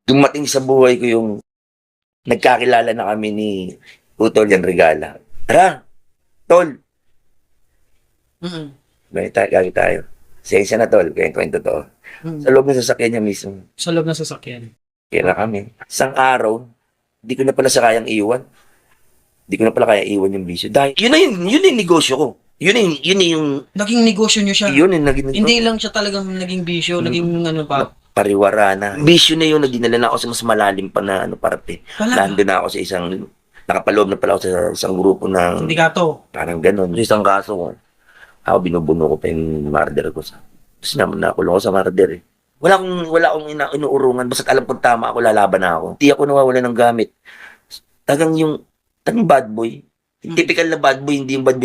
dumating sa buhay ko yung nagkakilala na kami ni Utol Jan Regala. Tara, tol, Mm. gagi tayo. Sensya na tol, kaya kwento to. Mm. Sa loob ng sasakyan niya mismo, Sa loob ng sasakyan. kaya na kami. Isang araw, di ko na pala siya kayang iwan. Di ko na pala kaya iwan yung bisyo. Dahil, yun na yung negosyo ko. Yun na yung, Naging negosyo niyo siya. yun yung naging, Hindi lang siya talagang naging bisyo, naging ano pa. pariwara na. Bisyo na yun, nagdinala na ako sa mas malalim pa na parte. Talaga. Nandun na ako sa isang, nakapaloob na pala ako sa isang grupo ng, Sindikato. parang ganun. Sa isang kaso ko, ako binubuno ko pa yung murder ko sa, kasi naman nakulong ko sa murder eh. Wala akong inuurungan, basta't alam kong tama ako, lalaban na ako. Hindi ako nawawala ng gamit. Tagang bad boy. Typical na bad boy, hindi yung bad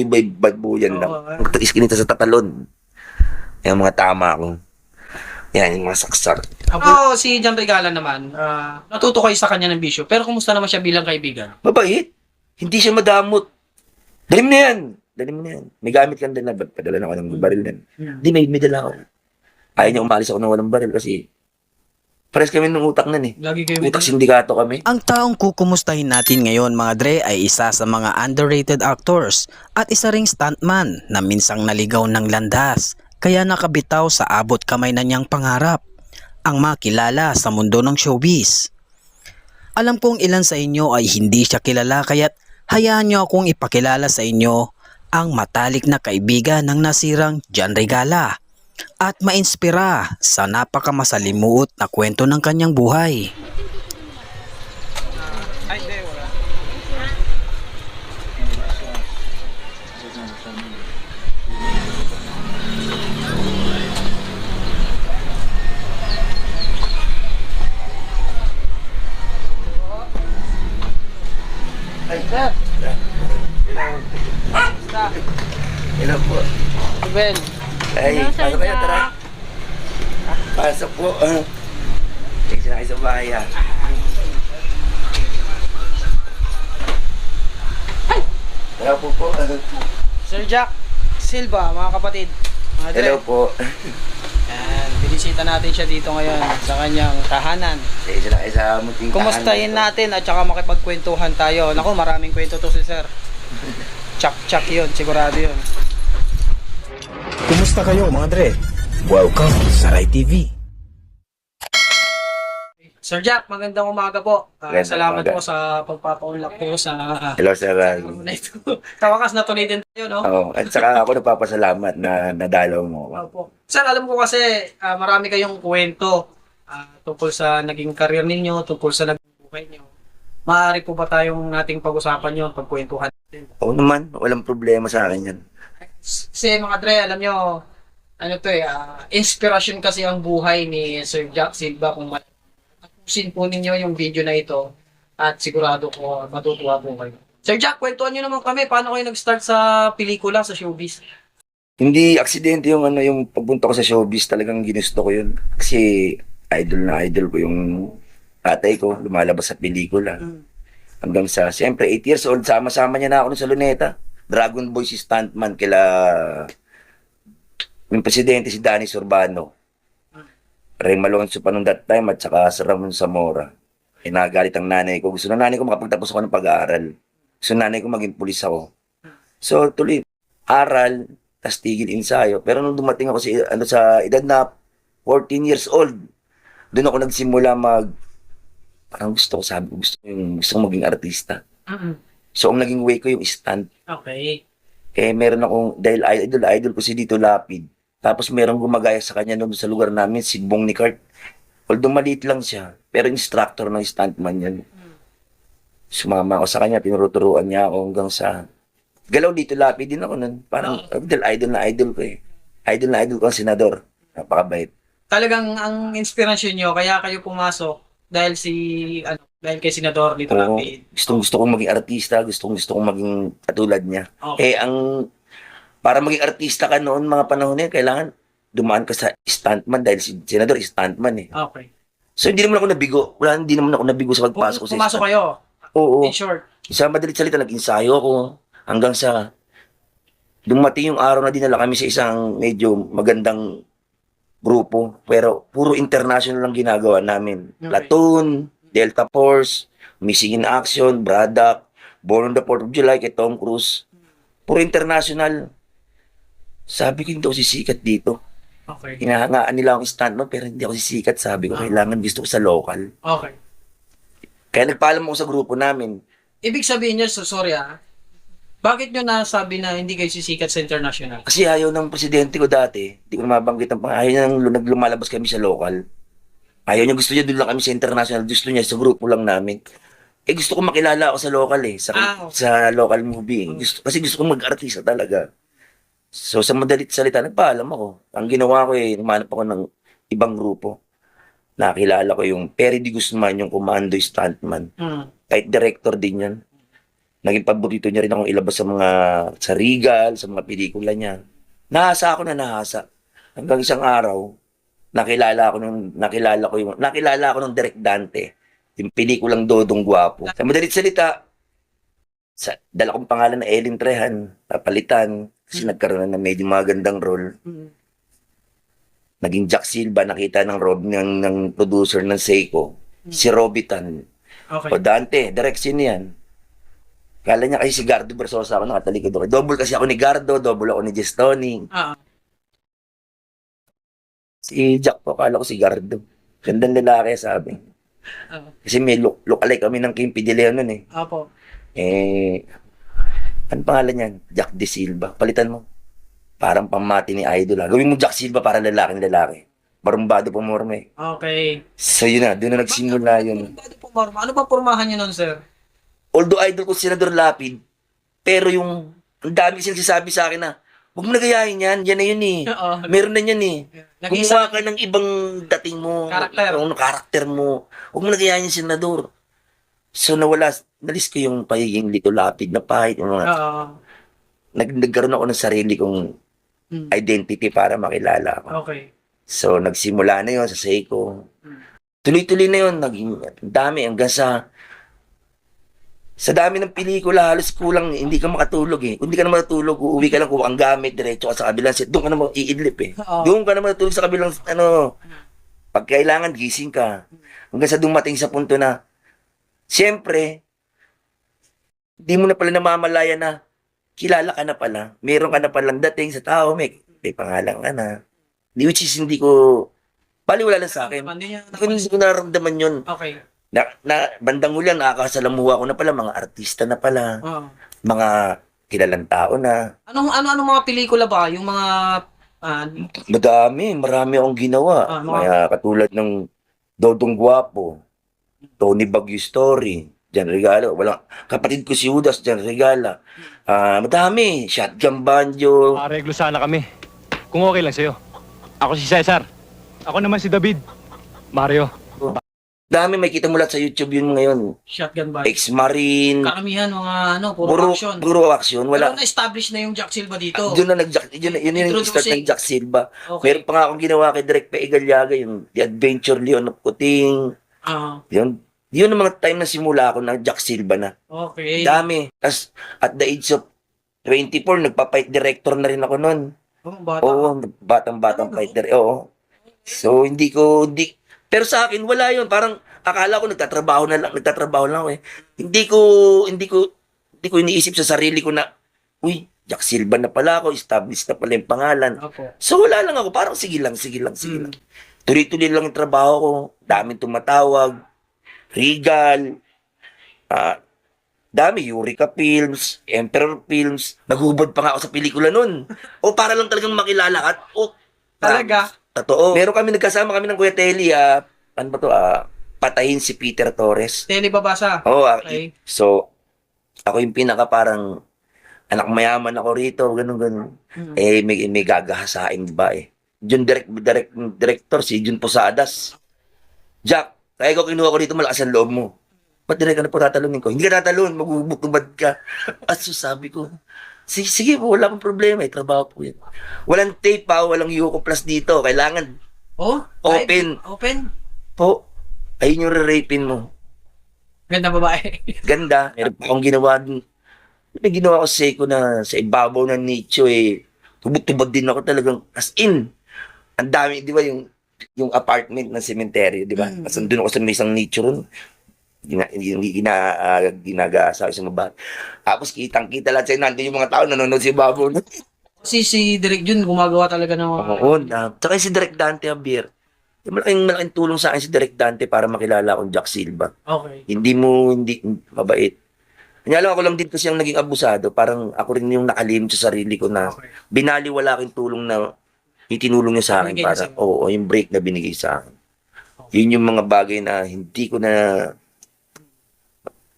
boy yan lang. Oo, Iskinita sa tatalon. Yung mga tama ko. Yan, yung mga saksak. Ako, si John Regala naman, natuto kayo sa kanya ng bisyo. Pero kumusta naman siya bilang kaibigan? Mabait. Hindi siya madamot. Dali mo na yan. Dali mo na yan. May gamit kang dala. Padala na ako ng baril yan. Hindi, may dala ako. Ayaw niya umalis ako ng walang baril kasi pares kami ng utak nun eh. Lagi kayo Utak sindikato kami. Ang taong kukumustahin natin ngayon mga dre ay isa sa mga underrated actors at isa ring stuntman na minsang naligaw ng landas kaya nakabitaw sa abot kamay na niyang pangarap, ang makilala sa mundo ng showbiz. Alam kong ilan sa inyo ay hindi siya kilala kaya't hayaan niyo akong ipakilala sa inyo ang matalik na kaibigan ng nasirang John Regala at mainspira sa napakamasalimuot na kwento ng kanyang buhay. Hello po. Ben, Ay, pasok kayo, tara. Pasok po. Thanks na kayo sa bahay ah. Tara po po. Sir Jack Silva, mga kapatid. Mga dre. Hello po. Yan, binisita natin siya dito ngayon sa kanyang tahanan. Thanks na kayo sa munting Kumustahin natin at saka makipagkwentuhan tayo. Naku, maraming kwento to si Sir. Chak-chak yun, sigurado yun. Kumusta kayo mga dre? Welcome sa Rai TV. Sir Jack, magandang umaga po. Magandang Salamat umaga. po sa pagpapaunlak po sa Hello, sir. na ito. Tawakas na tuloy din tayo, no? Oh, at saka ako nagpapasalamat na nadalaw mo. Opo. Sir, alam ko kasi marami kayong kwento tungkol sa naging career ninyo, tungkol sa naging buhay nyo. Maaari po ba tayong nating pag-usapan yun, pagkwentuhan natin? Oo naman, walang problema sa akin yan. Kasi mga Dre, alam nyo, ano to inspirasyon kasi ang buhay ni Sir Jack Silva kung tapusin po ninyo yung video na ito at sigurado ko matutuwa po kayo. Sir Jack, kwentuhan nyo naman kami, paano kayo nag-start sa pelikula, sa showbiz? Hindi aksidente yung yung pagpunta ko sa showbiz, talagang ginusto ko yun. Kasi idol na idol ko yung tatay ko, lumalabas sa pelikula. Hanggang sa, siyempre, 8 years old, sama-sama niya na ako nun sa Luneta. Dragon Boy si stuntman kila yung presidente si Danny Sorbano. Ray Malonzo pa nung that time at saka sa Ramon Zamora. Eh, nagagalit ang nanay ko. Gusto na nanay ko makapagtapos ako ng pag-aaral. Gusto na nanay ko maging pulis ako. So, tuloy, aral, tas tigil ensayo. Pero nung dumating ako sa edad na 14 years old, doon ako nagsimula parang gusto ko, sabi ko, gusto ko maging artista. So, ang naging way ko yung stunt. Okay. Eh, meron akong, dahil idol ko si Dito Lapid. Tapos merong gumagaya sa kanya noon sa lugar namin, si Bong ni Kurt. Although maliit lang siya, pero instructor ng stuntman yan. Sumama ako sa kanya, tinuruturuan niya ako hanggang sa galaw Dito Lapid din ako nun. Parang idol na idol ko eh. Idol na idol ko ang senador. Napakabait. Talagang ang inspirasyon nyo, kaya kayo pumasok dahil kay Senador Lito Oo, Lapid. gusto kong maging artista, gusto kong maging katulad niya. Okay. Para maging artista ka noon, mga panahon na yun, kailangan dumaan ka sa stuntman dahil si senador stuntman eh. Okay. So hindi naman ako nabigo. Hindi naman ako nabigo sa pagpasok ko sa Pumasok stunt. kayo, Oo. in short. Sa madalit salita, nag-ensayo ako hanggang sa dumating yung araw na dinala kami sa isang medyo magandang grupo. Pero puro international lang ginagawa namin. Okay. Platoon, Delta Force, Missing in Action, Braddock, Born on the 4th of July kay Tom Cruise. Puro international. Sabi ko, hindi ako sisikat dito. Okay. Hinahangaan nila akong stuntman pero hindi ako sisikat. Sabi ko, kailangan gusto ko sa local. Okay. Kaya nagpaalam ako sa grupo namin. Ibig sabihin niya, sorry bakit nyo nasabi na hindi kayo sisikat sa international? Kasi ayaw ng presidente ko dati, hindi ko na mabanggit ang ayaw niya nang naglumalabas kami sa local. Ayaw niya, gusto niya doon lang kami sa international, gusto niya sa grupo lang namin. Gusto ko makilala ako sa local sa, Okay. sa local movie. Kasi gusto ko mag-artista talaga. So sa madalit salita, nagpaalam ako. Ang ginawa ko humanap ako ng ibang grupo. Nakilala ko yung Perry de Guzman, yung Commando Stuntman. Kahit director din yan. Naging paborito niya rin akong ilabas sa Regal, sa mga pelikula niya. Nahasa ako. Hanggang isang araw, nakilala ko ng Direk Dante, yung pelikulang Dodong Guwapo. Sa madalit salita, dala kong pangalan na Ellen Trehan, papalitan, kasi nagkaroon na ng medyo magandang role. Naging Jack Silva, nakita ng producer ng Seiko, si Robitan. Okay. O Dante, direction yan. Kala niya kasi si Gardo Versosa ako, nakatalikod ako. Double kasi ako ni Gardo, double ako ni Gestoni. Si Jack po, kala ko si Gardo. Gandang lalaki, sabi. Kasi may look alike kami ng Kim P. De Leon nun Apo. Ano pangalan niyan? Jack De Silva. Palitan mo. Parang pamati ni Idol. Gawin mo Jack Silva para lalaking lalaki. Barumbado pumorme. Okay. So yun na, doon na nagsimula yun. Ano ba pormahan niyo nun, sir? Although idol ko si Senador Lapid, pero ang dami sinasabi sa akin na, huwag mo nagayahin yan, yan na yun Oo. Meron na yan Nag-isa- Gumawa ka ng ibang dating mo, Karakter. mo. Huwag mo nagayahin yung senador. So nalis ko yung pagiging Lito Lapid na pahit. Nagkaroon ako ng sarili kong identity para makilala ako. Okay. So nagsimula na yun sa Seiko. Tuloy-tuloy na yun, naging dami hanggang sa dami ng pelikula, halos kulang, hindi ka makatulog Kung hindi ka na matulog, uuwi ka lang kung ang gamit, diretso ka sa kabilang set, doon ka na iidlip Oo. Doon ka na matulog sa kabilang, pag kailangan, gising ka. Hanggang sa dumating sa punto na, siyempre, di mo na pala namamalaya na, kilala ka na pala, meron ka na palang dating sa tao, may pangalan ka na. Which is hindi ko, baliwala lang sa akin. Hindi ko nararamdaman yun. Okay. Na bandang huli, nakakasalamuha ko na pala, mga artista na pala, mga kilalang tao na. Ano mga pelikula ba? Yung mga Marami akong ginawa. Kaya katulad ng Dodong Guwapo, Tony Baguio Story, Jan Regala, kapatid ko si Judas, Jan Regala. Madami, Shotgun Banjo. Areglo sana kami. Kung okay lang sa'yo. Ako si Cesar. Ako naman si David. Mario. Dami, may kita mo lahat sa YouTube yun ngayon. Shotgun ba? Ex-Marine, Karamihan mga puro action. puro action. Pero Wala. na-establish na yung Jack Silva dito. Yun yung start ng Jack Silva. Okay. Meron pa nga akong ginawa kay Direk P. Igaliaga, yung The Adventure Leon of Kuting. Yun ang mga time na simula ako ng Jack Silva na. Okay. Dami. Tapos, at the age of 24, nagpa-fight director na rin ako nun. Bata. Oo, batang fighter. Oo. So, pero sa akin, wala yun. Parang, akala ko nagtatrabaho lang ako Hindi ko iniisip sa sarili ko na, uy, Jack Silva na pala ako, established na pala yung pangalan. Opo. So, wala lang ako. Parang sige lang. Tuloy-tuloy lang yung trabaho ko. Daming tumatawag. Regal. Dami. Eureka Films. Emperor Films. Naghubad pa nga ako sa pelikula nun. Para lang talagang makilala ka. Talaga? Totoo. Nagkasama kami ng Kuya Telly. Ano ba to? Patayin si Peter Torres. Tele babasa. Oo. Okay. So, ako yung pinaka parang anak mayaman ako rito. Ganun. May gagahasain ba Jun director, si Jun Posadas. Jack, kaya ko kinuha ko dito, malakas ang loob mo. Ba't direct ka na po tatalungin ko? Hindi ka tatalun, magbubukubad ka. At so sabi ko, sige po, wala pong problema, trabaho po yan. Walang tape walang Yuko Plus dito, kailangan open. Open? Po, ayun yung re-rapin mo. Ganda babae. Ganda. Meron pa akong ginawa dun. May ginawa ko sa Seiko na sa ibabaw ng nicho tubod-tubod din ako talagang as in. ang dami, di ba, yung apartment ng cemetery, di ba? Kasi doon ako sa may isang nicho ron. Ginagasa sa mga tapos kitang-kita lahat sa'yo, nandun yung mga tao, nanonood si Babo. Si Direk Jun gumagawa talaga ng mga... Oo, tsaka si Direk Dante Javier. Malaking tulong sa akin si Direk Dante para makilala akong Jack Silva. Okay. Hindi mabait. Kanya lang ako lang din kasi ang naging abusado. Parang ako rin yung nakalimit sa sarili ko na Okay. binaliwala ko yung tulong na itinulong niya sa akin Binigay niya para, sa'yo. oo, yung break na binigay sa akin. Yun yung mga bagay na hindi ko na,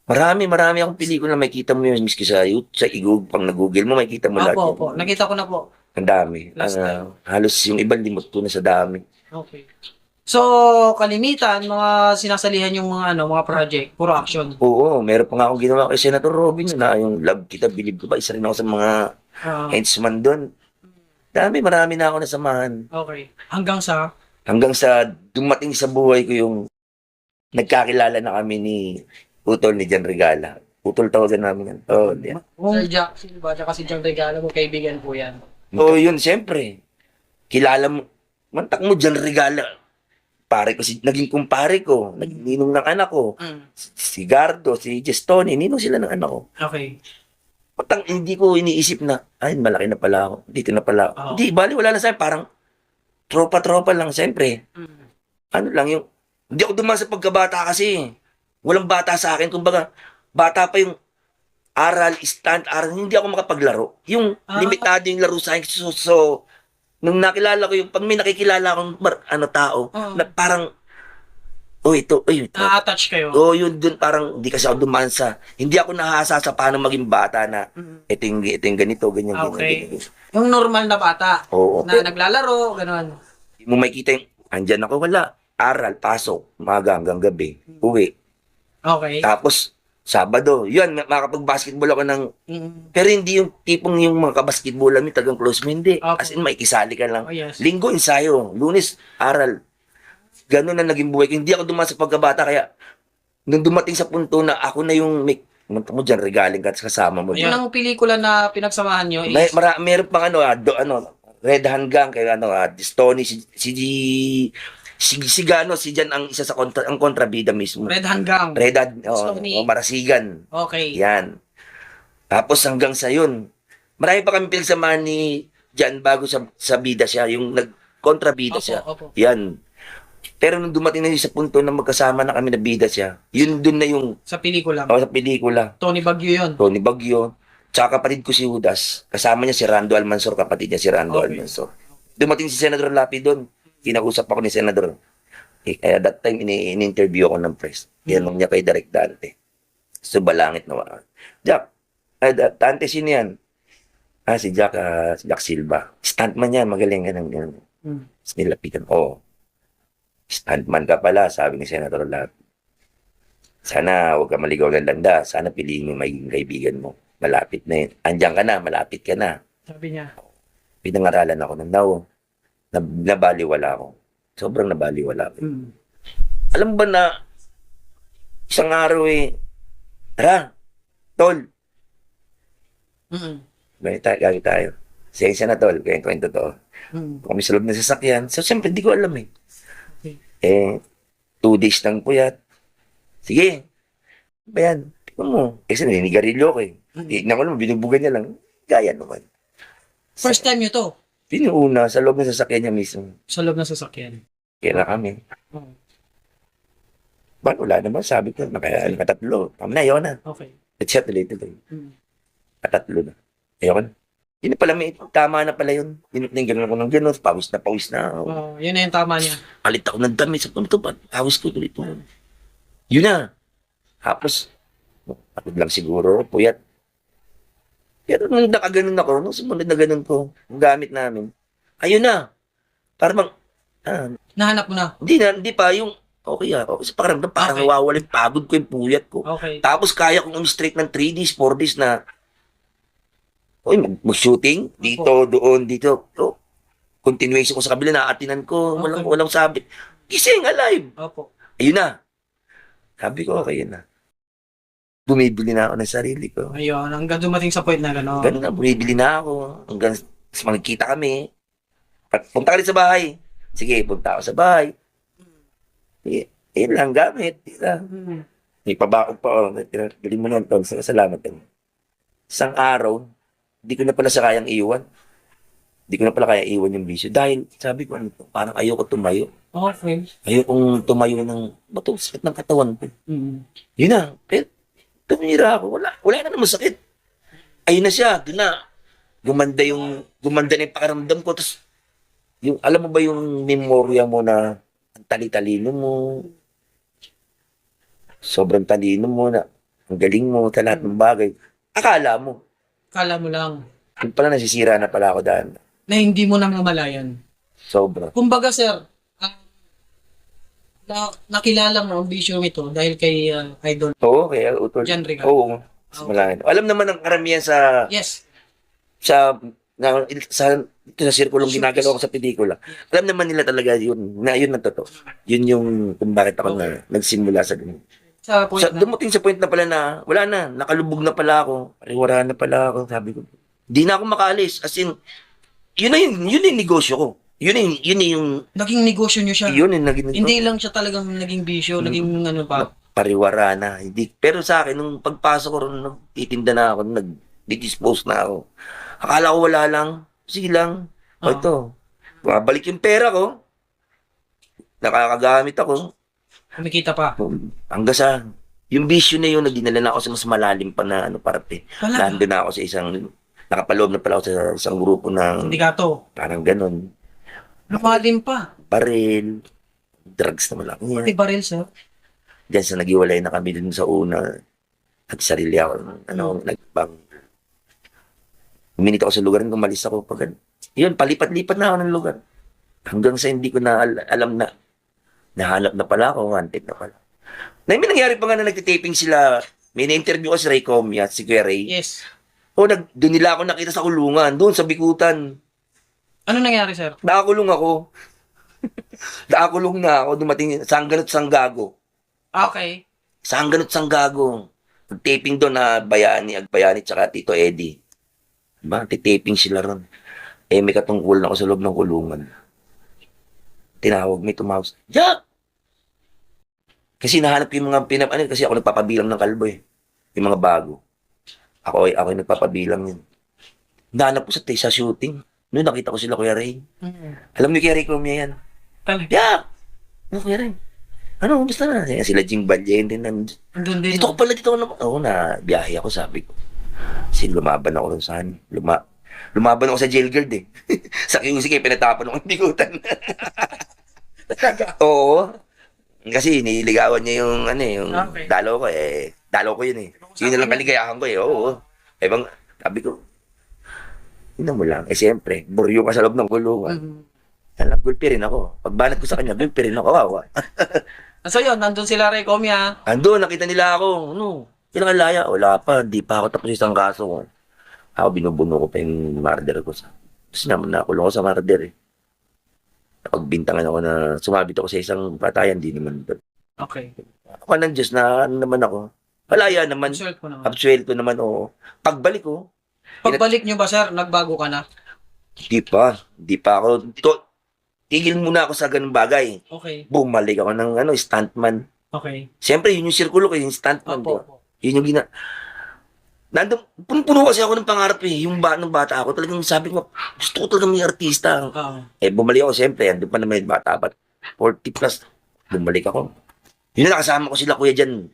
marami akong pelikula, makikita mo yun, miski sa YouTube, sa igug, pang nag-google mo, makikita mo lahat Opo. yun. Nakita ko na po. Ang dami. Last time. Halos yung iba limot ko na sa dami. Okay. So, kalimitan, mga sinasalihan yung mga project, puro action. Oo, meron pa nga akong ginawa kay Senator Robin na yung Love Kita, Believe Ko Ba, isa rin ako sa mga Ah, henchman doon. Marami na ako nasamahan. okay. Hanggang sa dumating sa buhay ko yung nagkakilala na kami ni Utol ni Jan Regala. Utol tawagan namin yan. Oh, yan. Sir Jack Silva, tsaka si John Regalo mo, kaibigan po yan. So, yun, siyempre. Kilala mo, mantak mo Jan Regala. Pare ko, naging kumpare ko, naging ninong ng anak ko. Si Gardo, si Gestoni, ninong sila ng anak ko. Okay. Patang hindi ko iniisip na, ay, malaki na pala ako. Dito na pala ako. Oo. Hindi, bali, wala na sa'yo. Parang, tropa-tropa lang, siyempre. Ano lang yung, hindi ako dumaan sa pagkabata kasi. Walang bata sa akin. Kumbaga, bata pa yung aral, aral, hindi ako makapaglaro. Yung limitado yung laro sa akin. So, nung nakilala ko yung, pag may nakikilala akong tao, na parang, ito. Na-attach kayo. Yun dun parang, hindi kasi ako dumaan sa, hindi ako nahasa sa paano maging bata na, ito yung ganito, ganyan, Okay. ganyan. Yung normal na bata, Oo. na naglalaro, gano'n. Hindi mo makikita yung, andyan ako, wala. Aral, pasok, umaga hanggang gabi, uwi. Okay. Tapos, Sabado, yun, makakapag-basketball ako ng, pero hindi yung tipong yung mga kabasketball namin, tagang close mo, hindi. Opo. As in, makikisali ka lang. Oh, yes. Linggo, ensayo. Lunes, aral. Ganun na naging buhay ko. Hindi ako dumaan sa pagkabata, kaya, nung dumating sa punto na ako na yung, ano mo dyan, regaling ka at kasama mo. Yun ang pelikula na pinagsamahan nyo is... Meron pang Red Handgang, kaya Distoni, si Gano, si Jan ang isa sa ang kontrabida mismo. Red Handgang. Distoni. Marasigan. Okay. Yan. Tapos hanggang sa yun, marami pa kami pinagsamahan ni Jan bago sa bida siya, yung nag-kontrabida siya. Opo. Yan. Pero nung dumating na yun sa punto na magkasama na kami na bida siya, yun dun na yung Sa pelikula. sa pelikula. Tony Bagyo yun. Tony Bagyo, tsaka kapatid ko si Judas. Kasama niya si Rando Almansor, kapatid niya si Rando Okay. Almansor. Dumating si Senador Lapi doon. Kinausap ako ni Senador. Kaya that time, in-interview ako ng press. Tinanong niya kay Direk Dante. So, balangit na Jack, Dante, sino yan? Si Jack Silva. Stuntman yan, magaling ka ng gano'n. Tapos nilapitan, stuntman ka pala, sabi ni Senator Lapi. Sana huwag ka maligaw ng landa. Sana piliin mo maging kaibigan mo. Malapit na yun. Andiyan ka na, malapit ka na. Sabi niya. Pinangaralan ako ng nabaliwala ako. Sobrang nabaliwala ako. Alam mo ba na isang araw tara, tol. Gagi tayo. Siyensya na tol, kaya kwento to. Kami sa loob ng sasakyan. So, siyempre, hindi ko alam Okay. 2 days lang puyat. Sige. Ba yan? Tingnan mo. Kasi naninigarilyo ko Tignan ko naman, binubugan niya lang. Gaya naman. First time nyo to? Pinuuna sa loob ng sasakyan niya mismo. Sa loob ng sasakyan. Kaya na kami. Wala naman, sabi ko, nakatatlo. Kami na, ayoko na. Okay. At siya, tuloy-tuloy. Katatlo na. Ayoko na. Yun na pala, tama na pala yun. Gano'n ako ng gano'n, pawis na. Yun na yung tama niya. Palit ako ng dami. Sabi ko, pawis ko tuloy ito. Yun na. Tapos, patid lang siguro, puyat. Pero nung nakaganon ako, nung sumunod na ganon ko, yung gamit namin, ayun na. Parang, Nahanap mo na. hindi pa, yung, okay. Kasi parang Okay. nawawala yung pagod ko, yung puyat ko. Okay. Tapos kaya kong straight ng 3 days, 4 days na, mag-shooting, dito, doon, dito. So, continuation ko sa kabila, naatinan ko, Okay. walang sabit. Gising, alive. Opo. Ayun na. Sabi ko, okay, yun na. Bumibili na ako ng sarili ko. Ayun, hanggang dumating sa point na Ganun na, bumibili na ako. Hanggang sa magkita kami. At punta ka rin sa bahay. Sige, punta ako sa bahay. Yun lang, gamit. Yun lang. May pabako pa ako. Galing mo na, Tol. Salamat. Isang araw, di ko na pala siya kayang iwan. Di ko na pala kaya iwan yung bisyo. Dahil, sabi ko, ano to, parang ayoko tumayo. Okay. Ayokong tumayo ng, bato, sakit ng katawan ko. Mm. Yun na. Pero, tumira ako. Wala na naman sakit. Ayun na siya. Doon na. Gumanda na yung pakiramdam ko. Tapos, alam mo ba yung memorya mo na ang tali-talino mo, sobrang talino mo na, ang galing mo sa lahat ng bagay. Akala mo. Kala mo lang Yung pala nasisira na pala ako daan. na hindi mo namamalayan. Sobra. Kumbaga, sir, nakilala mo ang bisyo ito dahil kay Idol Oo, kaya utol. John Riga. Oo. Mas malalim. Alam naman ng karamihan sa Yes. ito sa sirkulong ginagalaw ko sa pelikula. Alam naman nila talaga yun, na yun ang totoo. Yun yung kung bakit ako nagsimula sa ganun. Sa point na. Dumating sa point na pala na, wala na, nakalubog na pala ako, pariwara na pala ako, sabi ko. Di na ako makaalis. As in, yun yung negosyo ko. Yun yung, Naging negosyo niyo siya. yun yung naging, Hindi lang siya talagang naging bisyo, naging ano pa. pariwara na. Hindi. Pero sa akin, nung pagpasok ko ron, nagtitinda na ako, nag-dispose na ako. Akala ko wala lang. Sige lang. O ito. Bumabalik yung pera ko. Nakakagamit ako. Kumikita pa. Hanggang sa, yung bisyo na yun, nagdinala na ako sa mas malalim pa na parte. Wala. Nandun na ako sa nakapaloob na pala ako sa isang grupo ng, Sindikato. parang ganun. Lumalim pa. Baril, drugs na malaki. Pati baril, sir. Diyan sa naghiwalay na kami dun sa una, nagsarili ako, nagbang. Uminit ako sa lugar, umalis ako. Yun, palipat-lipat na ako ng lugar. Hanggang sa hindi ko na alam na, nahanap na pala ako, wanted na pala. May nangyari pa nga na nagtitaping sila, may na-interview ko si Ray Comia at si Kuya Ray. Yes. Doon nila ako nakita sa kulungan, doon sa Bikutan. Ano nangyari, sir? Nakakulong ako. Nakakulong na ako, dumating, Sangganot Sanggago. Okay. Sangganot Sanggago. Nag-taping doon na Agbayani, tsaka Tito Eddie. Diba? Titaping sila ron. May katungkulan ako sa loob ng kulungan. Tinawag, may tumawag. Jack! Kasi nahanap yung mga kasi ako nagpapabilang ng kalbo eh. Yung mga bago. Ako yung nagpapabilang yun. Nahanap ko sa shooting. Noon nakita ko sila Kuya Ray. Alam niyo Kuya Ray Comia yan. Talaga. Jack! Ano Kuya Ray? Ano, basta na. Sila Jing Balyen din. Andun din. Dito ko pala, dito ako na biyahe ako, sabi ko. Kasi lumaban ako rin saan. Lumaban ako sa jail guard eh. Sa QC kayo pinatapan ako ng bigutan. Oo. Kasi nililigawan niya yung Okay. dalaw ko eh. Dalaw ko yun eh. Yun na lang kaligayahan ko eh. Oo. Sabi ko, yun mo lang. Siyempre, buryo ka sa loob ng kulungan. Gulpi rin ako. Pagbanat ko sa kanya, gulpi rin ako. Wawa. So yun, nandun sila Ray Comia. Ando, nakita nila ako. Kailangan laya. Wala pa. Di pa ako tapos isang kaso ko. Ako binubuno ko pa yung murder ko. Tapos naman nakulong ko sa murder eh. Napagbintangan ako na sumabit ako sa isang patayan. Di naman. Okay. Ako ng Diyos na naman ako. Malaya naman. Absuelto ko naman. Absuelto naman, oo. Pagbalik ko, Pagbalik nyo ba, sir, nagbago ka na? di pa. Di pa ako. Tigil muna ako sa ganung bagay. Okay. Bumalik ako ng stuntman. Okay. Siyempre, yun yung sirkulo ko, yung stuntman. Opo. Diba? Yun yung nandun, puno kasi ako ng pangarap eh. Yung nung bata ako, talagang sabi ko, gusto ko talagang may artista. Oo. Bumalik ako siyempre, andun pa naman yung bata, but 40 plus, bumalik ako. Yun na nakasama ko sila Kuya Jan.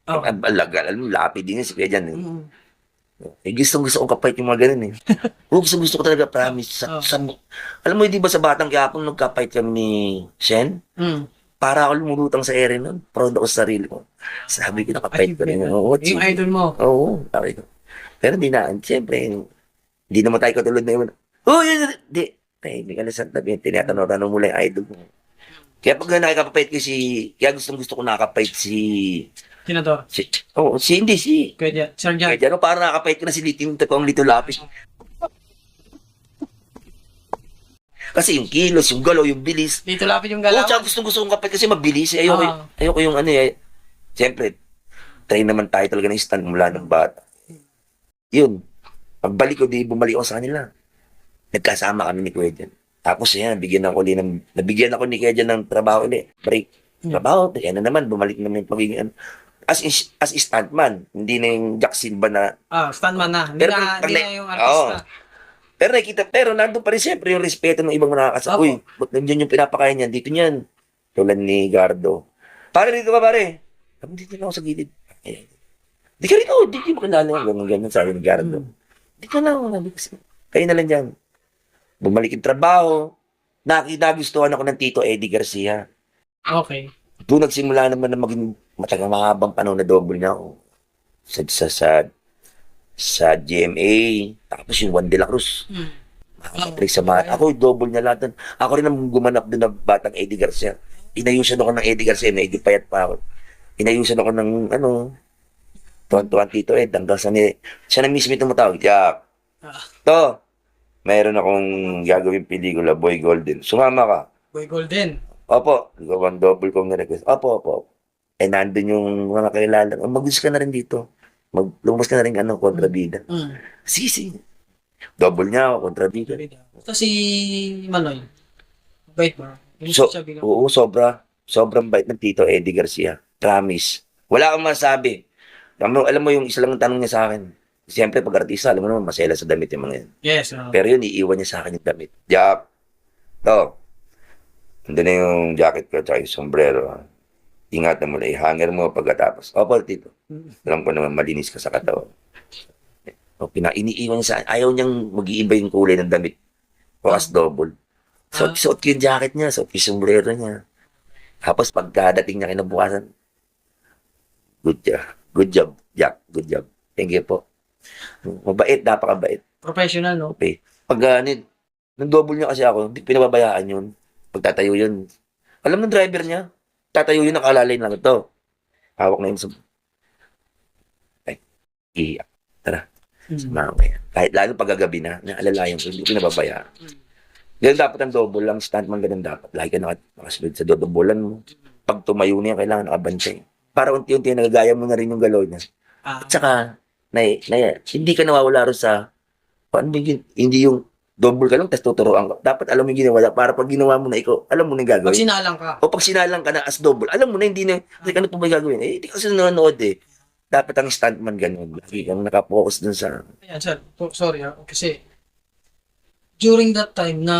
Okay. Alam mo, lapid din yun si Kuya Jan. Gusto kong kapait yung mga ganun eh. Gusto ko talaga, promise. Alam mo, di ba sa Batang Quiapo, nagkapait kami ni Shen? Para ako lumulutang sa ere nun. Proud ako sa sarili ko. Sabi ko, nakapait ko rin. Yung idol mo. Oo, sabi ko. Pero di na, siyempre, hindi naman tayo katulad na yun. Yun, di. Hindi ka na sa tabi. Tinatanong mo lang yung idol mo. Kaya pag nakakapait ko kaya gusto ko nakakapait Senador. hindi, Kuya Sir Jan. kaya para nakakapait ko na si Litim, tapos Lito Lapis. Kasi yung kilos, yung galaw, yung bilis. Dito lapit yung Oo, galaw. tsaka gusto kong kapit kasi mabilis. Ayoko yung siyempre, try naman tayo talaga ng stand mula ng bata. Yun. Pagbalik ko, di bumalik ako sa kanila. Nagkasama kami ni Kuya Jan. Tapos yan, nabigyan ako ni Kuya Jan ng trabaho ulit. Break. Trabaho, yan na naman, bumalik naman yung pagiging ano. As stuntman, hindi na yung Jack Silva na. Stuntman na. Hindi Pero na, pag hindi na- na yung artista. Pero nandun pa rin siyempre yung respeto ng ibang nakakasama. Opo. Uy, ba't nandiyan yung pinapakain niyan? Dito niyan. Tulad ni Gardo. Pare, dito ka pare. Sabi, dito na ako sa gilid. Ayan. Di ka rito, di ka makilala yan. Ganyan, sabi ni Gardo. Dito na ako. Sabi ko, kayo na lang dyan. Bumalik yung trabaho. Nagustuhan ako ng Tito Eddie Garcia. Okay. Doon nagsimula naman na maging matagang mahabang panahon na double niya ako. Sa GMA. Tapos yung Juan de la Cruz. Patrick Samahan. Ako, double niya lahat. Ako rin ang gumanap doon ng batang Eddie Garcia. Inayusan ako ng Eddie Garcia. Medyo payat pa ako. Inayusan ako ng, tuwan-tuwan Tito Ed. Hanggang siya na mismo tumatawag. Jack, to, mayroon akong gagawin pelikula, Boy Golden. Sumama ka. Boy Golden. Opo. Gawang double kong na-request. Opo. Eh, nandun yung mga kakilala. Mag-gusto ka na rin dito. Lumabas ka na rin, kontrabida. Sige. Double niya ako, kontrabida. Ito si Manoy. Bait ba? Yung So, sabi ko. oo, sobrang bait ng Tito Eddie Garcia. Promise. Wala akong masabi. Alam mo yung isa lang ang tanong niya sa akin. Siyempre, pag artista, alam mo naman, masela sa damit yung mga yan. Yes. Pero yun, iiwan niya sa akin yung damit. Jack, to. Andun na yung jacket ko at yung sombrero. Ingatan mo lang, i-hanger mo pagkatapos. Opo, Tito. Alam ko naman, malinis ka sa katawan. O, iniiwan niya sa akin. Ayaw niyang mag-iiba yung kulay ng damit. O as double. Suot ko yung jacket niya, suot ko yung sombrero niya. Tapos pagkadating niya kinabukasan, good job, Jack, good job. Thank you po. Mabait, napakabait. Professional, no? Okay. Pag nung double niya kasi ako, hindi pinababayaan yun. Pagtatayo yun. Alam ng driver niya, tatayo yun, nakalalay lang ito. Hawak na yun sa... Ay, iiyak. Tara, samahan ko yan. Kahit lalo pagkagabi na, naalalayan ko, hindi pinababayaan. Ganun dapat ang double lang, stuntman ganun dapat. Lagi ka nakasunod sa dodobolan mo. Pag tumayo niya, kailangan nakabantay. Para unti-unti nagagaya mo na rin yung galaw niya. At saka, hindi ka nawawala rin sa, paano hindi yung double ka lang, tapos tuturuan ka. Dapat alam mo yung ginawa. Para pag ginawa mo na ikaw, alam mo na yung gagawin. Pag sinalang ka. O pag sinalang ka na as double, alam mo na hindi na, kasi ano pa ba yung gagawin? Hindi ka kasi nanonood eh. Dapat ang stuntman ganun. Lagi kang nakapokus dun sa... Ayan, sir. Sorry, kasi during that time na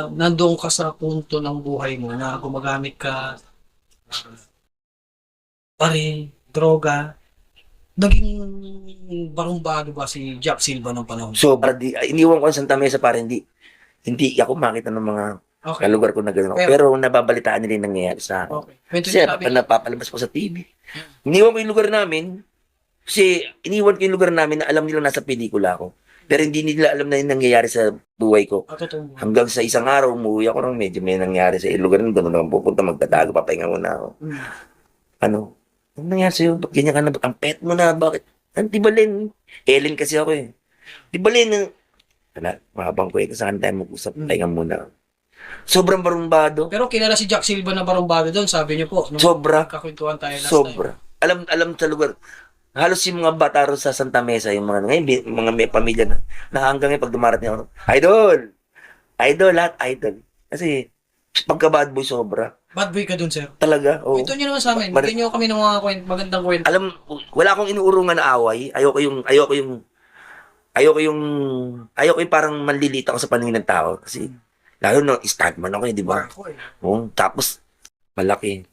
nandoon ka sa punto ng buhay mo na gumagamit ka pare, droga, naging barumbado ba si Jack Silva ng panahon? So, para iniwan ko ang Santa Mesa para hindi ako makita ng mga Okay. kalugar ko na gano'n. Pero nababalitaan nila yung nangyayari sa akin. Okay. Kwento Kasi niyo sabi. napapalabas po sa TV. Iniwan ko yung lugar namin. Kasi iniwan ko yung lugar namin na alam nila nasa pelikula ako. Pero hindi nila alam na yung nangyayari sa buhay ko. Totoo. Hanggang sa isang araw, umuwi ako nung medyo may nangyari sa lugar na doon naman pupunta, magtatago, papahinga muna ako. Ano nangyari sa'yo? Ba't ganyan ka na? Ang pet mo na, bakit? Di ba, Len? Ellen kasi ako eh. Di ba, Len? Mahabang kwento sa kanila tayo mag-usap, pahinga muna. Sobrang barumbado. Pero kilala si Jack Silva na barumbado doon, sabi niyo po. Nung Sobra. kakwentuhan tayo last time. Sobra. Alam sa lugar. Halos yung mga bata ro sa Santa Mesa, yung mga may pamilya na hanggang ngayon pag dumarating ako, idol, lahat idol. Kasi pagka bad boy sobra. Bad boy ka doon, sir. Talaga. Oh. Kwento niyo naman sa amin. Bigyan niyo kami ng mga magandang kwento. Alam, wala akong inuurungan na away. Ayoko yung parang manlilita ako sa paningin ng tao. Kasi, lalo na, stuntman ako di ba? Barko eh. Tapos, malaki.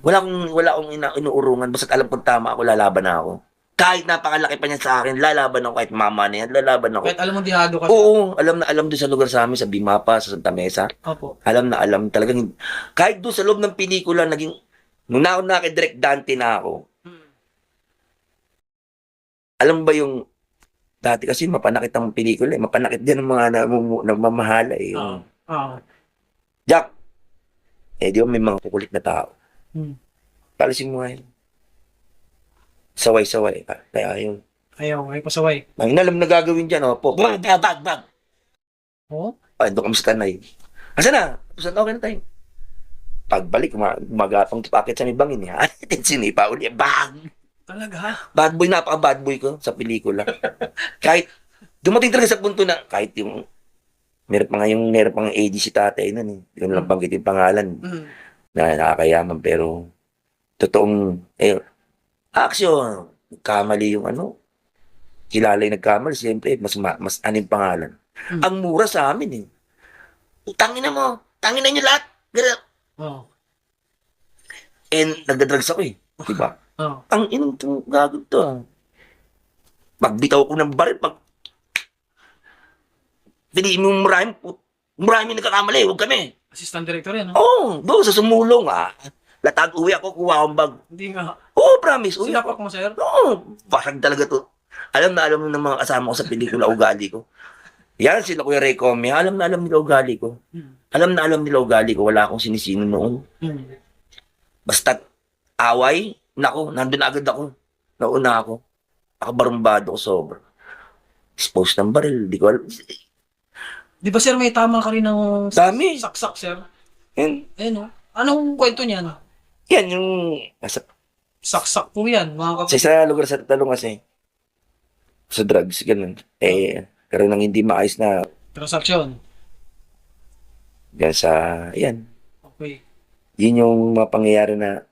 Wala akong inuurungan. Basta alam kong tama ako, lalaban na ako. Kahit napakalaki pa niya sa akin, lalaban ako. Kahit mama na yan, lalaban ako. Kahit alam mo dihado ka. Oo, alam na alam doon sa lugar sa amin, sa Bimapa, sa Santa Mesa. Opo. Alam na alam. Talagang, kahit doon sa loob ng pelikula, nung naki-direct Dante na ako, alam ba yung, dati kasi mapanakit ang pelikula, mapanakit din ang mga nagmamahala eh. Jack, di ba may mga kukulit na tao? Palisin mo nga yun. Saway-saway. Kaya yun. Ayaw, ay pasaway. Ang inalam na gagawin dyan, bag. Oh? Ay, doon kami sa tanay. Asa na? Saan okay na tayo? Pagbalik, magapang pakit sa may bangin. Sinipa uli, bag! Talaga ha? Bad boy, napaka-bad boy ko sa pelikula. Kahit, dumating talaga sa punto na, kahit yung Meron pa nga AD si tatay nun eh. Hindi ko na lang banggitin pangalan Mm. na nakakayaman pero totoong, action, kamali yung ano, kilala yung nagkamali, siyempre, mas aning pangalan. Ang mura sa amin eh. Tangina mo, tangina nyo lahat. Ganun. Oh. And nagdadrugs ako eh. Diba? Oh. Ang inong itong gagawin to ah. Pagbitaw ko ng baril, piliin mo maraming nagkakamali, huwag kami. Assistant director yan, no? Oo, doon sa sumulong ah. Latag uwi ako, kuha akong bag. Hindi nga. Oo, promise, uwi Sinapak ako. mo, sir? Oo, basag talaga to. Alam na alam ng mga kasama ko sa pelikula ugali ko. Yan sila Kuya Ray Come, alam na alam nila ugali ko. Alam na alam nila ugali ko, wala akong sinisino noon. Mm. Basta away, nako, nandun agad ako. Nauna ako. Akabarumbado ko sobra. Expose ng baril, di ko alam. Di ba, sir, may tama ka rin ng Dami. saksak, sir? Yan, Eh, no? Anong kwento niyan? yan yung Saksak po yan, mga sa kapatid. isa lugar sa talong kasi sa drugs, ganun. Karoon ng hindi maayos na Transaction. yan sa, yan. Okay. Yun yung mga pangyayari na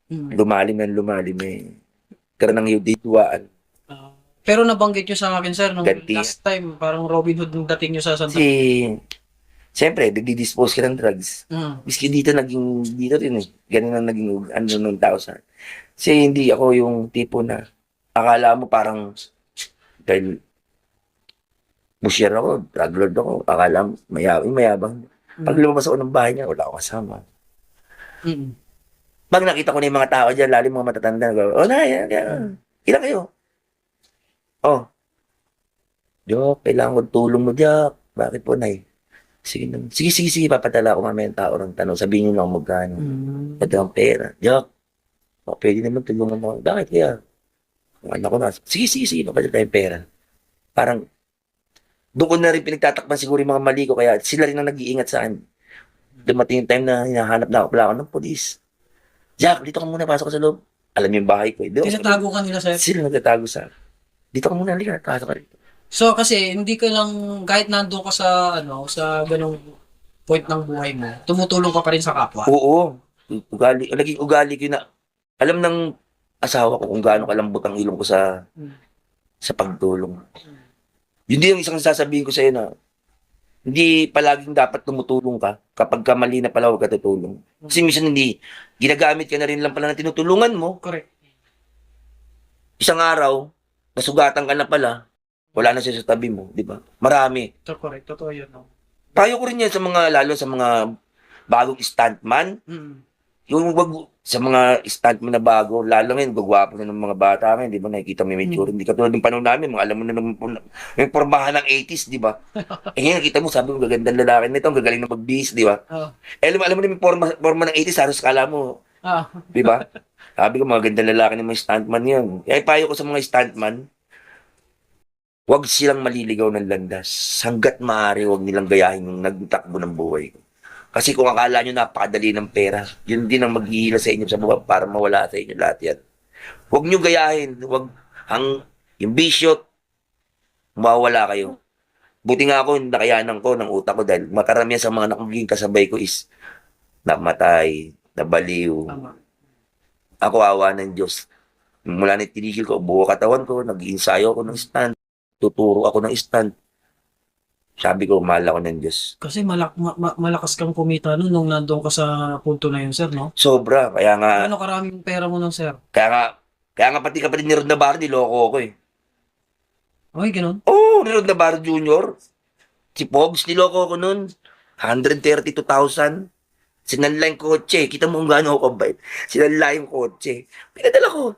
Mm. lumalim ng lumalim eh. Karoon ng hudituaan. Pero nabanggit nyo sa akin, sir, nung Ganti. last time, parang Robin Hood nung dating nyo sa Santa. Siyempre, nagdi-dispose ka ng drugs. Mm. Miski dito rin eh. Ganun ang naging ano nung tao sa. Kasi hindi ako yung tipo na akala mo parang dahil musher ako, drug lord ako, akala mo mayabang. Pag lumabas ako ng bahay niya, wala akong kasama. Mm. Pag nakita ko na yung mga tao dyan, lalo yung mga matatanda, ilan kayo? Oh, Jok, kailangan ko tulong mo, Jok. Bakit po, Nay? Sige, papadala ko mamaya ng tao ng tanong. Sabihin niyo lang kung magkano. Mm. Ito ang pera. Jok, pwede naman tulungan mo. Bakit kaya? Ang anak ko na, sige, papadala tayong pera. Parang, doon ko na rin pinagtatakpan siguro yung mga mali ko, kaya sila rin ang nag-iingat sa akin. Dumating yung time na hinahanap na ako ng polis. Jack, dito ka muna, pasok ka sa loob. Alam niyo yung bahay ko. Tinatago ka nila, sir. Sila nagtatago sa akin. Dito ka muna, halika, pasok ka rito. So, kasi, hindi ka lang, kahit nandun ka sa, sa ganong point ng buhay mo, tumutulong ka pa rin sa kapwa. Oo. Naging ugali ko na, alam ng asawa ko kung gaano kalambot ang ilong ko sa pagtulong. Yun din yung isang sasabihin ko sa'yo na, hindi palaging dapat tumutulong ka kapag ka mali na pala huwag ka tutulong. Kasi minsan hindi, ginagamit ka na rin lang pala na tinutulungan mo. Correct. Isang araw, nasugatan ka na pala, wala na siya sa tabi mo, di ba? Marami. So, correct. Totoo yun, no? Payo ko rin yan sa mga, lalo sa mga bagong stuntman. Mm. Yung sa mga stuntman na bago, lalo ngayon, gagwapo na ng mga bata ngayon, di ba? Nakikita mo yung mature. Hindi katulad ng panahon namin, mga alam mo na yung pormahan ng 80s, di ba? Ngayon, nakita mo, sabi mo, gagandang lalaki nito, ang gagaling na mag-bis, di ba? Oh. Alam mo na yung forma ng 80s, halos kala mo, Ah. di ba? Sabi ko, mga gandang lalaki ng mga stuntman yun. Kaya payo ko sa mga stuntman, huwag silang maliligaw ng landas. Hanggat maaari, huwag nilang gayahin yung nagtakbo ng buhay ko. Kasi kung akala nyo napakadali ng pera, yun din ang maghihila sa inyo sa buhay para mawala sa inyo lahat yan. Huwag nyo gayahin. Yung bisyo, mawawala kayo. Buti nga ako, nakayanan ko ng utak ko dahil makaramihan sa mga nakaging kasabay ko is namatay, nabaliw. Tama. Ako awa ng Diyos. Mula na tinigil ko, buo katawan ko, nag-iinsayo ako ng stand, tuturo ako ng stand. Sabi ko, mahal ako ng Diyos. Kasi malakas kang kumita nun nung nandun ka sa punto na yun, sir, no? Sobra, kaya nga, Ano karaming pera mo nun, sir? kaya nga pati kapatid ni Rod Navarro, niloko ko eh. Okay, ganun. Oo, ni Rod Navarro Jr. Si Pogs, niloko ko nun. 132,000. Sinanla yung kotse. Kita mo kung gaano ako kabait. Sinanla yung kotse. Pinadala ko.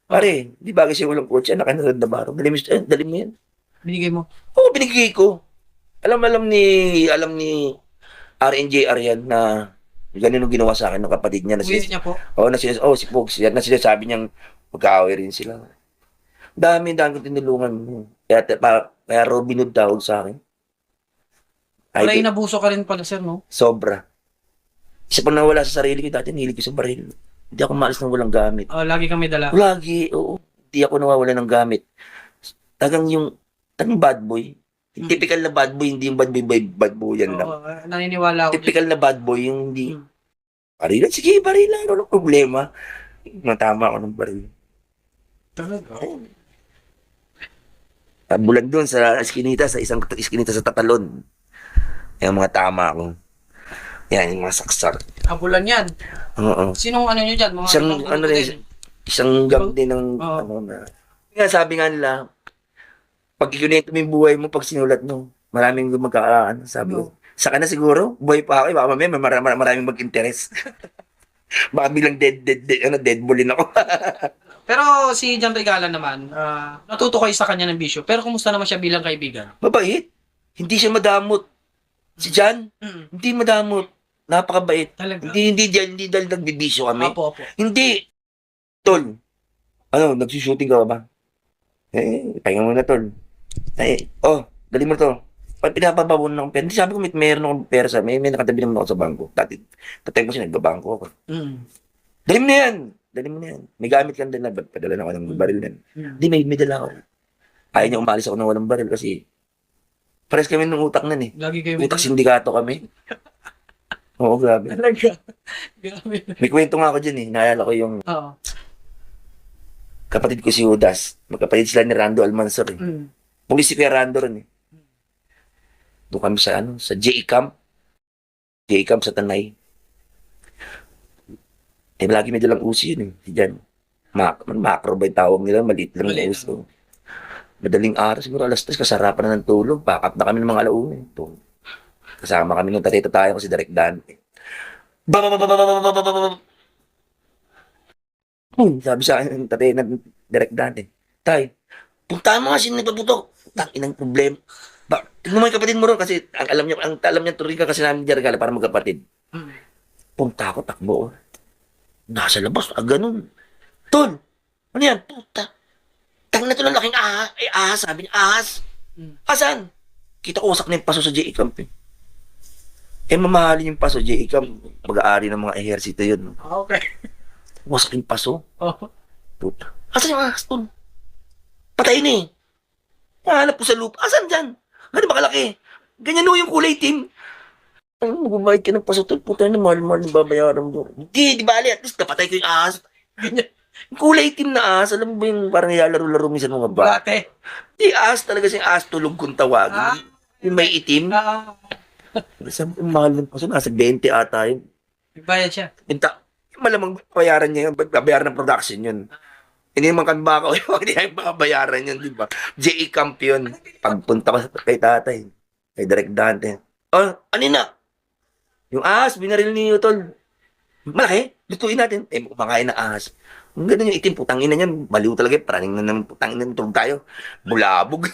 Pare, di ba kasi walang kotse, anak ni Rod Navarro. Dali mo yan. Binigay mo. Oo, binigay ko. Alam ni RNJR yan na ganun yung ginawa sa akin ng kapatid niya. Uwi niya po. Si Pogs, yan na sinasabi niyang magkaaway rin sila. Dami kong tinulungan. Kaya Robin Hood tawag sa akin. Wala Ay, inabuso ka rin pala, sir, no? sobra. Isa pa nawala sa sarili ko dati, nihilig ko sa baril. Hindi ako maalis ng walang gamit. Lagi kang may dala. Lagi, oo. Hindi ako nawawala ng gamit. Tagang bad boy. Yung typical na bad boy, hindi yung bad boy yan lang. Oo, naniniwala ako. Typical na bad boy, yung hindi, Hmm. barilan, sige, barilan, walang problema. Matama ako ng baril. Talaga. Bulan doon sa iskinita, sa isang iskinita sa Tatalon. Yung mga tama ko. Yan, yung mga saksak. Habulan yan. Oo. Sinong ano nyo dyan? Mga Isang, ibang ano grupo rin, din? isang gang din ng, Oo. ano na. Nga, sabi nga nila, pag ikunento mo yung buhay mo, pag sinulat mo, maraming magkakaan. Sabi ko, sa kana siguro, buhay pa ako, baka mamaya maraming mag-interest. Baka bilang dead bulin ako. Pero si John Regala naman, natuto kayo sa kanya ng bisyo. Pero kumusta naman siya bilang kaibigan? Mabait. Hindi siya madamot. Si Jan, hindi madamot. Napakabait. Talaga? Hindi dahil nagbibisyo kami. Opo. Hindi. Tol, ano, nagsushooting ka ba? Pahinga muna, tol. Dali mo to. Pag pinapabawon ng pera, hindi sabi ko meron akong pera may nakatabi naman ako sa bangko. Dati, tatay ko siya, nagbabangko ako. Dali mo na yan. May gamit kang dala, ba't padala na ako ng baril na yan? Hindi, may dala ako. Ayaw niya umalis ako ng walang baril kasi pares kami ng utak nun eh. Lagi kayo Utak sindikato kami. Oo, grabe. Talaga? Grabe. May kwento nga ako dyan eh. Naalala ko yung Oo. kapatid ko si Judas. Magkapatid sila ni Rando Almansor eh. Pulis si Kuya Rando rin eh. Doon kami sa JE Camp. JE Camp sa Tanay. Lagi may dalang usi yun eh. Si Jan. Macro ba yung tawag nila? Maliit lang yung uso. Madaling araw, siguro alas 3, kasarapan na ng tulog. Pack up na kami ng mga alauna. Kasama kami ng tatay tayo ko si Direk Dante. Sabi sa akin ng tatay ng Direk Dante, Tay, puntahan mo nga sino nagpaputok. Inang problema. Tignan mo yung kapatid mo ron kasi ang alam niya turing ka kasi namin Direk para magkapatid. Punta ako, takbo. Nasa labas, ganun. Tol, ano yan? Puta. Tang na to ng laking ahas. Ahas, sabi niya, ahas. Asan? Kita ko wasak na yung paso sa JE Camp eh. Mamahalin yung paso, JE Camp. Mag-aari ng mga ehersito yun. Okay. Wasak yung paso. Oh. Puta. Asan yung ahas, tol? Patay na eh. Nahanap ko sa lupa. Asan dyan? Gano'n ba kalaki? Ganyan o yung kulay team. Ano, magbabayad ka ng paso, tol. Puta na, mahal-mahal yung babayaran mo. Di bali. At least napatay ko yung ahas. Ganyan. Yung kulay team na ahas, alam mo ba yung parang nilalaro-laro minsan mga ba? Bulate. Di ahas talaga siyang ahas tulog kung tawagin. Yung may itim. Sabi ko, mahal ng paso. Nasa 20 ata yun. Bayad siya. Malamang bayaran niya yun. Bayaran ng production yun. Hindi naman kami baka hindi namin bayaran yun, di ba? JE Camp yun. Pagpunta ko kay tatay, kay Direk Dante. Ano na? Yung ahas, binaril ni Utol. Malaki, lutuin natin. Kumakain na ahas. Ang ganun yung itim, putang ina niyan. Baliw talaga, praning na naman, putang ina, tulog tayo. Bulabog.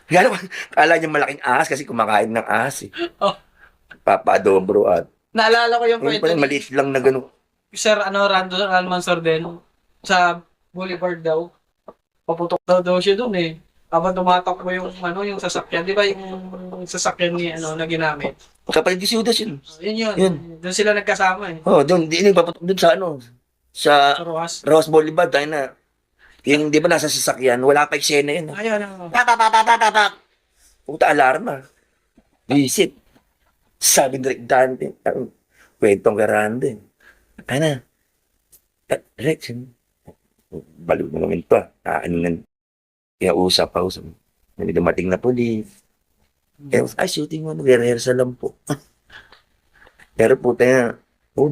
Gano'n, kala niya malaking ahas kasi kumakain ng ahas eh. Papadobro at. Naalala ko yung kwento ni Maliit lang na gano'n. Sir Rando Almansor din. Sa Boulevard daw. Paputok daw siya doon eh. Habang tumatakbo yung yung sasakyan. Di ba yung sasakyan ni na ginamit? Kapatid si Judas yun. Yun. Yun. Doon sila nagkasama eh. Doon, di paputok doon sa Sa Rojas. Ross Boulevard, tayo na. Yung, di ba, nasa sasakyan, wala pa eksena yun. Ayun. Puta, alarma. Visit. Sabi ni Rick Dante, kwentong karande. Tayo na. Rex, baliw na naman ito kaya usap. May dumating na pulis. Shooting mo, nag-rehearsal lang po. Pero puta nga,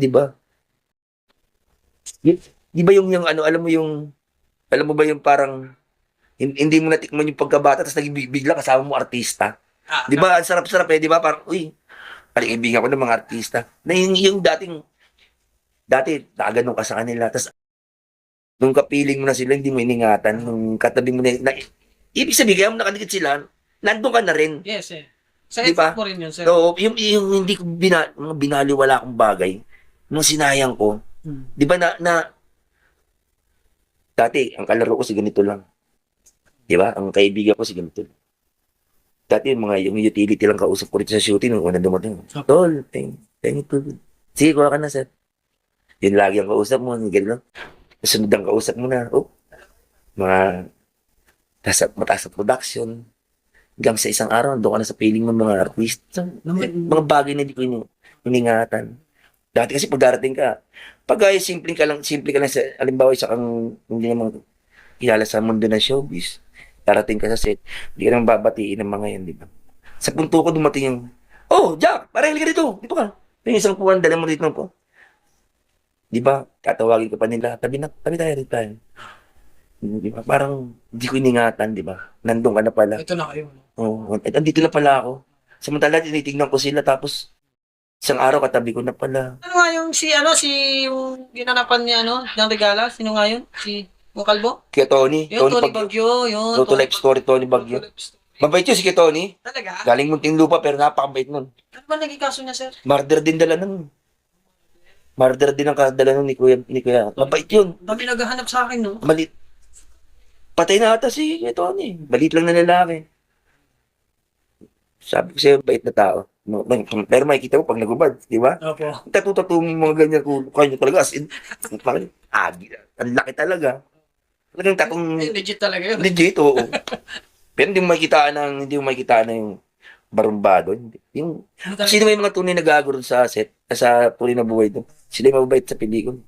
di ba? Di ba yung alam mo ba yung parang, hindi mo natikman yung pagkabata, tapos bigla kasama mo artista. Di ba? Ang sarap-sarap di ba? Parang, kaibigan ko ng mga artista. Na yung dati, nakaganong ka sa kanila, tapos, nung kapiling mo na sila, hindi mo iningatan, nung katabi mo ibig sabihin, kaya mo nakadikit sila, nandun ka na rin. Yes eh. Sa Di ba? effort mo rin yun, sir. So, yung hindi ko binaliwala akong bagay, nung sinayang ko, di ba dati, ang kalaro ko si ganito lang. Di ba? Ang kaibigan ko si ganito lang. Dati, yung utility lang kausap ko rito sa shooting, nung unang dumating. Tol, thank you. Sige, kuha ka na, sir. Yun lagi ang kausap mo, ganyan lang. Sunod ang kausap mo na, mga mataas na production. Hanggang sa isang araw, doon ka na sa piling ng mga artista. Mga bagay na hindi ko iningatan. Dati kasi pag darating ka, pag ay simple ka lang sa, alimbawa, isa kang hindi naman kilala sa mundo ng showbiz, darating ka sa set, hindi ka naman babatiin ng mga yan, di ba? Sa punto ko dumating yung, oh, Jack, parang halika dito, dito ka. Yung isang puwan, dala mo dito po. Di ba? Tatawagin ka pa nila, tabi tayo, tabi tayo. Di ba? Parang hindi ko iningatan, di ba? Nandun ka na pala. Ito na kayo. Oh, andito na pala ako. Samantala, tinitignan ko sila, tapos isang araw katabi ko na pala. Ano nga yung yung ginanapan niya, ng regala? Sino nga yun? Yung kalbo? Kaya Tony, Yung Tony Bagyo. Bagyo, yun. True to life story, Tony Bagyo. Mabait yun si Kaya Tony. Talaga? Galing munting lupa, pero napakabait nun. Ano ba naging kaso niya, sir? Murder din dala nun. Murder din ang kadala nun ni Kuya. Mabait yun. Dami naghahanap sa akin, no? Malit. Patay na ata si Kaya Tony. Malit lang na lalaki. Sabi ko sa'yo, bait na tao. Pero makikita mo pag nagubad, di ba? Opo. Tatu-tatungin mga ganyan kanya talaga. As in, ang laki talaga. Talagang tatong Legit talaga yun. legit, oo. Pero hindi mo makikita na yung barumbado. Yung, sino may mga tunay na gago ron sa set, sa tunay na buhay doon. Sila yung mababait sa pelikula.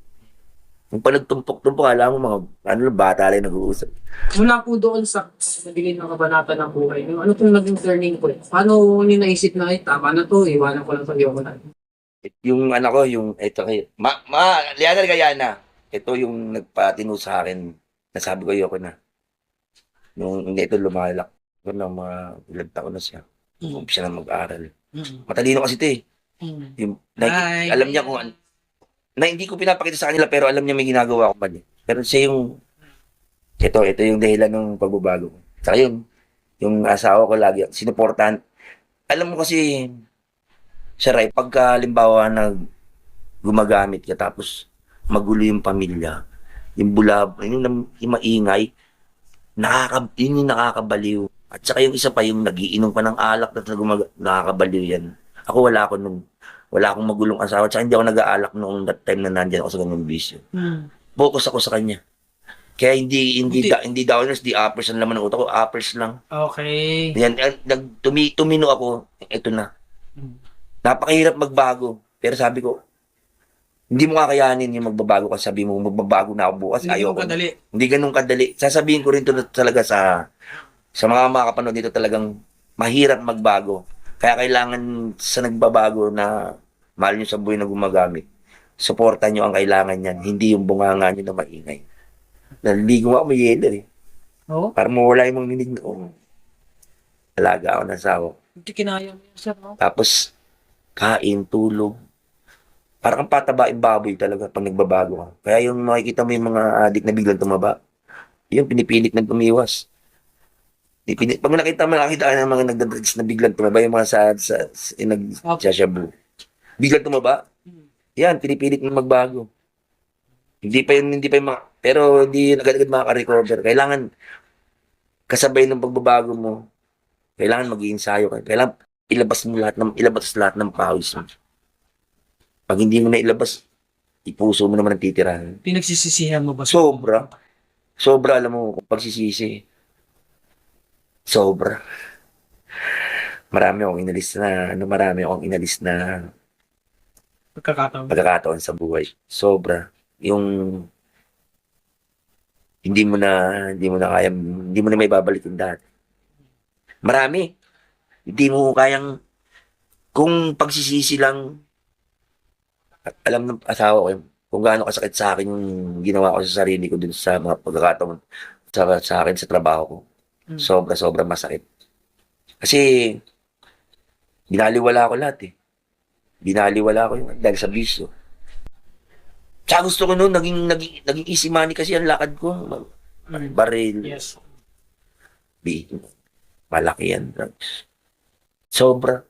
Yung pag nagtumpok-tumpok, alam mo mga, bata lang nag-uusap. Mula po doon sa nabigay ng kabanata ng buhay, ano pong naging turning point? Paano niyo naisip na, tama na to, iwanan ko lang sa iyo ko na. Yung anak ko, ito kayo, Liana Gayana, ito yung nagpatino sa akin, nasabi ko ayoko na. Nung hindi ito lumalak, ko na mga ilang taon na siya. Umpisa na mag-aaral. Matalino kasi ito eh. Yung, alam niya kung na hindi ko pinapakita sa kanila pero alam niya may ginagawa ko mali. Pero siya yung ito yung dahilan ng pagbabago ko. Saka yung asawa ko lagi sinuportahan. Alam mo kasi siya Ray, pagka halimbawa na gumagamit ka tapos magulo yung pamilya, yung yung maingay, yun yung nakakabaliw. At saka yung isa pa yung nagiinom pa ng alak na nakakabaliw yan. Ako wala akong magulong asawa. Tsaka hindi ako nag-aalak noong that time na nandiyan ako sa ganung bisyo. Focus ako sa kanya. Kaya hindi downers, di uppers ang laman ng utak ko. Uppers lang. Okay. Yan, tumino ako, eto na. Napakahirap magbago. Pero sabi ko, hindi mo kakayanin yung magbabago kasi sabi mo, magbabago na ako bukas. Hindi Ayaw mo ko. kadali. Hindi ganun kadali. Sasabihin ko rin to talaga sa mga makakapanood dito talagang mahirap magbago. Kaya kailangan sa nagbabago na mahal nyo sa buhay na gumagamit, suportan nyo ang kailangan niyan, hindi yung bunganga nyo na maingay. Naligo ako, may yelo eh. Oo? Para mawala yung mga ninig na, alaga ako ng asawa. Hindi kinaya mo yun, sir, no? Tapos, kain, tulog. Parang kang patabaing baboy talaga pag nagbabago ka. Kaya yung makikita mo yung mga adik na biglang tumaba, yun, pinipilit na tumiwas. Pag nakita ng mga nagdadrugs na biglang tumaba, yung mga nag-shashabu, biglang tumaba, yan, pinipilit na magbago. Hindi pa yung mga, pero hindi agad-agad makaka-recover. Kailangan kasabay ng pagbabago mo, kailangan mag-iinsayo ka. Kailangan ilabas lahat ng pawis mo. Pag hindi mo na ilabas, ipuso mo naman ang titirahan. Pinagsisisihan mo ba? Sobra, alam mo, kung pagsisisi. Sobra. Marami akong inalis na pagkakataon sa buhay. Sobra. Yung hindi mo na kaya, hindi mo na may babalik yung dati. Marami. Hindi mo kayang, kung pagsisisi lang, alam ng asawa ko kung gaano kasakit sa akin yung ginawa ko sa sarili ko dun sa mga pagkakataon sa akin sa trabaho ko. Sobra masakit. Kasi, binaliwala ko lahat eh. Binaliwala ko yun dahil sa bisyo. Tsaka gusto ko noon, naging easy money kasi ang lakad ko. Baril. Yes. Malaki yan, drugs. Sobra.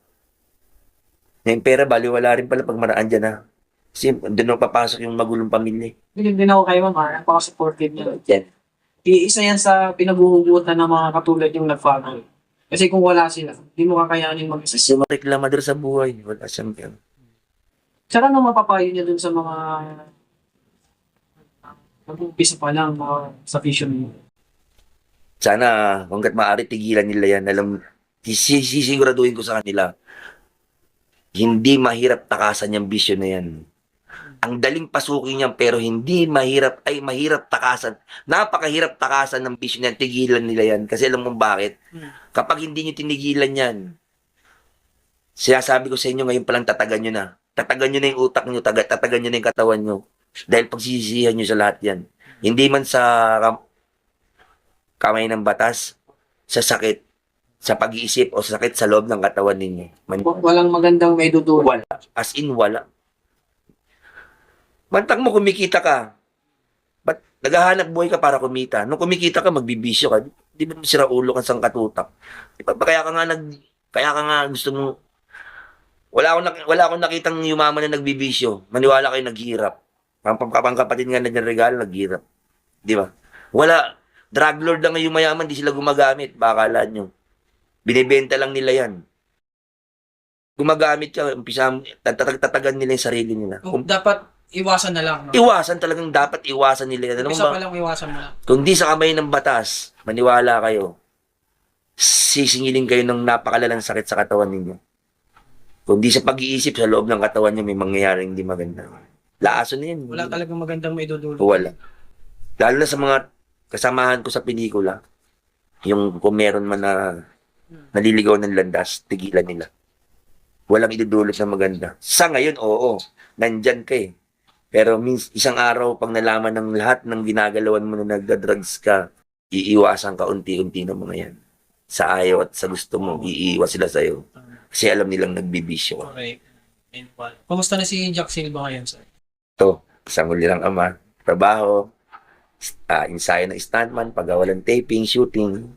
Yung pera, baliwala rin pala pag maraan dyan ha. Kasi doon papasok yung magulong pamilya. Hindi din ako kayo, ma'am. Napaka-supportive niya. Yan. Isa yan sa pinaguhugutan ng mga katulad yung nag-follow. Kasi kung wala sila, hindi mo kakayanin mag-isa. Kasi mareklamador sa buhay. Wala siyang yan. Tsaka ano mapapayo niya dun sa mga mag-umpisa pa lang sa vision mo? Sana, hanggat maaari, tigilan nila yan. Sisiguraduhin ko sa kanila, hindi mahirap takasan yung bisyo na yan. Ang daling pasukin yan, pero hindi mahirap, ay mahirap takasan. Napakahirap takasan ng bisyo na yan. Tigilan nila yan. Kasi alam mo bakit? Kapag hindi nyo tinigilan yan, sinasabi ko sa inyo ngayon palang tatagan nyo na. Tatagan nyo na yung utak nyo, tatagan nyo na yung katawan nyo. Dahil pagsisisihan nyo sa lahat yan. Hindi man sa kamay ng batas, sa sakit, sa pag-iisip o sa sakit sa loob ng katawan ninyo. Walang magandang may dudulot. Wala. As in, wala. Bantang mo, kumikita ka. Ba't naghahanap buhay ka para kumita? Nung kumikita ka, magbibisyo ka. Di ba sira ulo ka sang katutak? Di ba, kaya ka nga gusto mo, wala akong nakitang yumaman na nagbibisyo. Maniwala kayo naghihirap. Kapang kapatid nga na regalo, naghihirap. Di ba? Wala. Drug lord lang yung mayaman, di sila gumagamit. Baka akala nyo. Binibenta lang nila yan. Gumagamit ka, tatagan nila yung sarili nila. Dapat iwasan na lang. No? Talagang dapat iwasan nila yan. Alam mo Isa ba? pa lang iwasan mo lang. Kung di sa kamay ng batas, maniwala kayo, sisingilin kayo ng napakalalang sakit sa katawan ninyo. Kung di sa pag-iisip sa loob ng katawan nyo, may mangyayaring hindi maganda. Laaso na yan. Wala talagang magandang may dudulot. Wala. Lalo na sa mga kasamahan ko sa pelikula, yung kung meron man na naliligaw ng landas, tigilan nila. Walang idudulot na maganda. Sa ngayon, oo, nandyan ka eh. Pero isang araw, pag nalaman ng lahat ng ginagalawan mo na nagda-drugs ka, iiwasan ka unti-unti ng mga yan. Sa ayaw at sa gusto mo, iiwas sila sa'yo. Kasi alam nilang nagbibisyo ka. Okay. Kumusta na si Jack Silva ngayon, sir? Ito, isang huli lang ama, trabaho, ensayo ng stuntman, paggawa ng taping, shooting,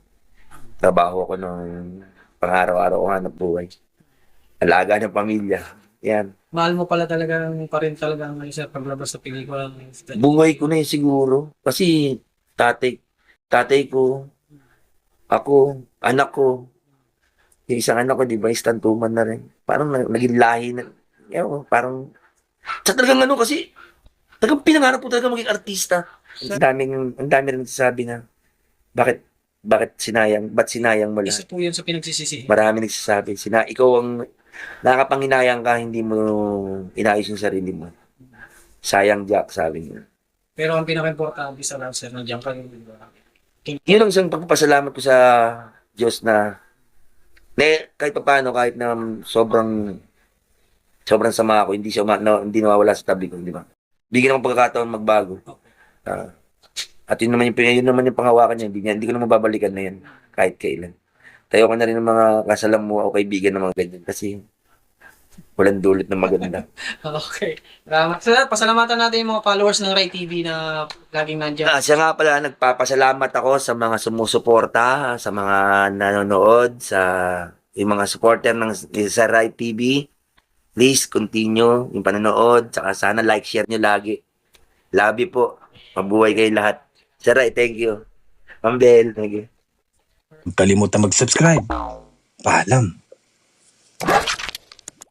trabaho ko ng pang-araw-araw ko hanap buhay. Alaga ng pamilya. Yan. Mahal mo pala talaga pa rin talaga ngayon, sir, paglabas sa pelikula. Buhay ko na yun siguro. Kasi tatay ko, ako, anak ko, yung isang anak ko, di ba, istantuman na rin. Parang naging lahi na, parang, sa talagang kasi, talagang pinangarap ko talaga maging artista. Ang dami rin nagsasabi na, ba't sinayang mo Isa lahat? po yun sa pinagsisisi. Marami nagsasabi, ikaw ang nakakapanghinayang ka, hindi mo inayos yung sarili mo. Sayang, Jack, sabi niya. Pero ang pinaka-importante sa love, sir, nandiyan ka rin. Yun ang isang pagpapasalamat ko sa Diyos na kahit paano, kahit na sobrang sama ako, hindi nawawala sa tabi ko, di ba? Bigyan ng pagkakataon magbago. At yun naman yung panghawakan niya, hindi ko na mababalikan na yan, kahit kailan. Tayo ko na rin ng mga kasalamuha o kaibigan ng mga ganyan, kasi walang dulot na maganda. Okay. Salamat. Sir, pasalamatan natin yung mga followers ng Rai TV na laging nandiyan. Siya nga pala, nagpapasalamat ako sa mga sumusuporta, sa mga nanonood, sa yung mga supporter sa Rai TV. Please continue yung panonood, saka sana like, share nyo lagi. Love you po. Mabuhay kayo lahat. Sir Rai, thank you. Ma'am Bel, thank you. Huwag kalimutan mag-subscribe. Paalam.